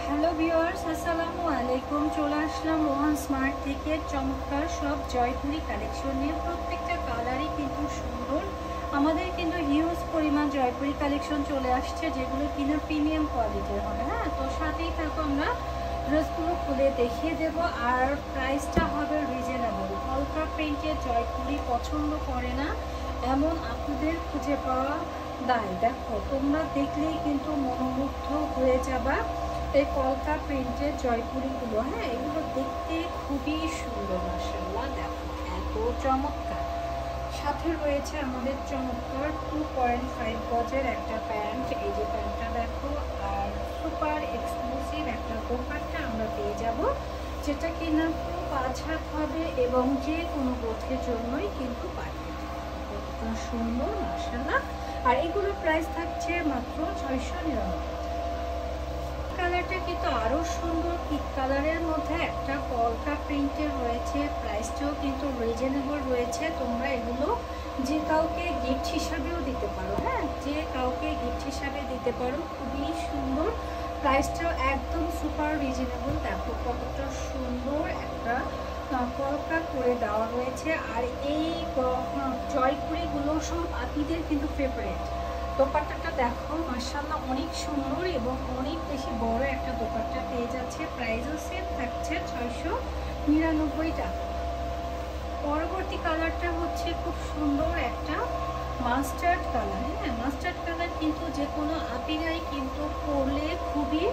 Hello viewers, আসসালামু আলাইকুম। চলে আসলাম রোহান স্মার্ট থেকে চমৎকার সব জয়পুরি কালেকশন নিয়ে। প্রত্যেকটা কালারই কিন্তু সুন্দর। আমাদের কিন্তু হিউজ পরিমাণ জয়পুরি কালেকশন চলে আসছে, যেগুলো কিনা প্রিমিয়াম কোয়ালিটির হবে। হ্যাঁ, তো সাথেই থাকো, আমরা ড্রেসগুলো খুলে দেখিয়ে দেবো। আর প্রাইসটা হবে রিজনেবল। কলকা প্রিন্টের জয়পুরি পছন্দ করে না এমন আপনাদের খুঁজে পাওয়া দায়। দেখো, তোমরা দেখলেই কিন্তু মনোমুগ্ধ হয়ে যাবা এই কলকা প্রিন্টের জয়পুরিগুলো। হ্যাঁ, এগুলো দেখতে খুবই সুন্দর, মাশাআল্লাহ। দেখো, এত চমৎকার। সাথে রয়েছে আমাদের চমৎকার 2.5 গজের একটা প্যান্ট। এই যে প্যান্টটা দেখো, আর সুপার এক্সক্লুসিভ একটা দোপাট্টা আমরা পেয়ে যাব, যেটা কিনা পুরো 5 হাত হবে এবং যে কোনো গোছের জন্যই কিন্তু পারফেক্ট। কতটা সুন্দর, মাশাআল্লাহ। আর এগুলোর প্রাইস থাকছে মাত্র 699। কালারটা কিন্তু আরো সুন্দর। পিঙ্ক কালারের মধ্যে একটা কলকা প্রিন্টের রয়েছে। প্রাইসটাও কিন্তু রিজনেবল রয়েছে। তোমরা এগুলো যে কাউকে গিফট হিসাবেও দিতে পারো। হ্যাঁ, যে কাউকে গিফট হিসাবে দিতে পারো। খুবই সুন্দর, প্রাইসটাও একদম সুপার রিজনেবল। দেখো কতটা সুন্দর একটা কলকা করে দেওয়া রয়েছে। আর এই জয়পুরিগুলো সব আপনিদের কিন্তু ফেভারিট। দোপাট্টাটা দেখো, মাশাআল্লাহ, অনেক সুন্দর এবং অনেক বেশি বড় একটা দোপাট্টা পেয়ে যাচ্ছে। প্রাইসও সেম থাকছে 699 টাকা। পরবর্তী কালারটা হচ্ছে খুব সুন্দর একটা মাস্টার্ড কালার। হ্যাঁ, মাস্টার্ড কালার কিন্তু যে কোনো আপিরাই কিন্তু পরলে খুবই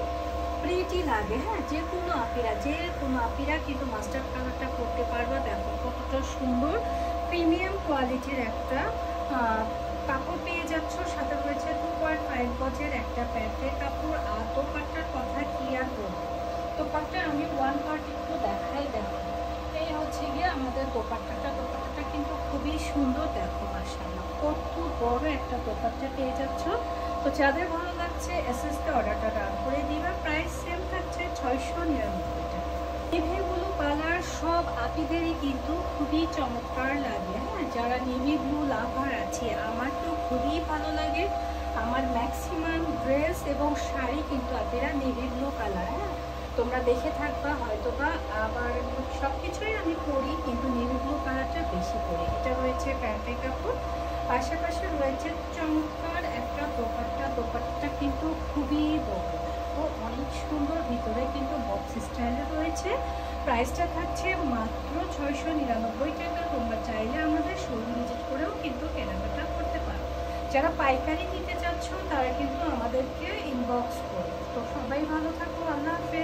প্রিটি লাগে। হ্যাঁ, যে কোনো আপিরা কিন্তু মাস্টার্ড কালারটা পরতে পারবে। দেখো কতটা সুন্দর, প্রিমিয়াম কোয়ালিটির একটা কাপড় পেয়ে যাচ্ছ। সাথে রয়েছে 2.5 গজের একটা প্যান্টের কাপড়। আর দোপাট্টার কথা কি আর বলবো, দোপাট্টা আমি ওয়ান পার্ট একটু দেখাই। দেখো, এই হচ্ছে গিয়ে আমাদের দোপাট্টাটা কিন্তু খুবই সুন্দর। দেখো মাশাআল্লাহ, কত বড় একটা দোপাট্টা পেয়ে যাচ্ছ। তো যাদের ভালো লাগছে এসএসকে অর্ডারটা ডান করে দিবা। প্রাইস সেম থাকছে 699 টাকা। নেভি ব্লু কালার সব আপীদেরই কিন্তু খুবই চমৎকার লাগে। হ্যাঁ, যারা নেভি ব্লু লাভার আছে, আমার তো খুবই ভালো লাগে। আমার ম্যাক্সিমাম ড্রেস এবং শাড়ি কিন্তু আপীরা নেভি ব্লু কালার। হ্যাঁ, তোমরা দেখে থাকবা হয়তোবা। আবার সব কিছুই আমি পরি, কিন্তু নেভি ব্লু কালারটা বেশি পরি। এটা রয়েছে প্যান্টের কাপড়, পাশাপাশি রয়েছে চমৎকার একটা দোপাট্টা কিন্তু খুবই বড়। তো অনেক সুন্দর, ভিতরে কিন্তু বক্স স্টাইলে রয়েছে। প্রাইসটা থাকছে মাত্র 699 টাকা। তোমরা চাইলে আমাদের শোরুম ভিজিট করেও কিন্তু কেনাকাটা করতে পারো। যারা পাইকারি নিতে চাচ্ছ তারা কিন্তু আমাদেরকে ইনবক্স করো। তো সবাই ভালো থাকো, আল্লাহ হাফেজ।